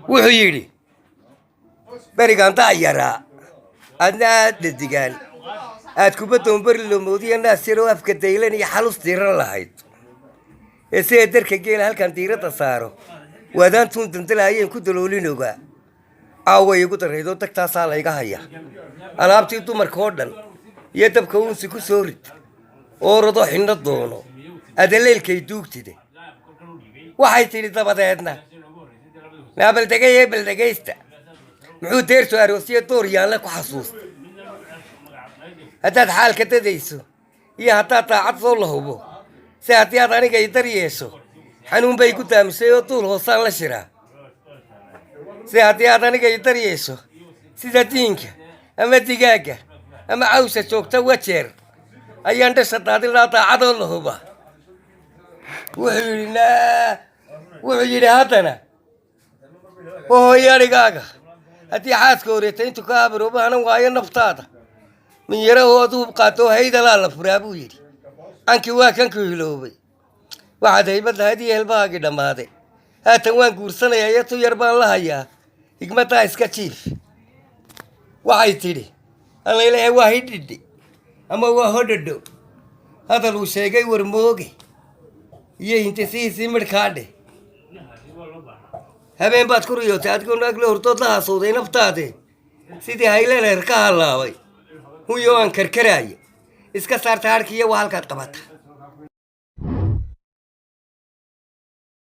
وحيري بريقان طايرة أنا ددقان أتكبتهم برلو مودي الناس سيروا أفكتيلين يحلوس تيران لاهيد السيد درك جيل هالكان تيرة تصارو ودان تون تنتلاقين كدلولينوغا أو يقول تريدو تكتا سالايقا هيا أنا أبتي تو مركودن يتب كون سيكو سوريت أوردو حين الدونو أدليل كي دوكتي waxay tidhi dabadeedna naa baldegaysta muxuu deertu aroosiyo dooryaanle ku xasuusta haddaad xaalka dadayso iyo haddaad daacad soo la hubo si haddii aad aniga i dar yeesho xanuun bay ku daamisay oo duul hoosaan la shiraa si haddii aad aniga i dar yeesho sida diinka ama digaagga ama cawsha joogta wajeer ayaan dhasha daadilaa daacadoo la huba wuxuu yidhi haddana hooyanigaaga haddii xaaska horeeta intu ka abaroobo hanan waayo naftaada min yarahoodu qaato haydalaa la furaa buu yidhi cankii waa kanku hiloobay waxaad haybad lahayd iyo helbahaagii dhammaaday haatan waan guursanayaa iyo tu yar baan la hayaa higmaddaa iska jiif waxay tidhi allaylehe waa hidhidhi ama waa hodhadho hadal uu sheegay warmooge iyo hintisihiisii midhkaadhe habeen baad ku riyootay adigoo naagla hortood la haasowday naftaade sidii hayleeleer ka hallaabay huyo aan karkaraayo iska saarta harkiiyo waa halkaad qabata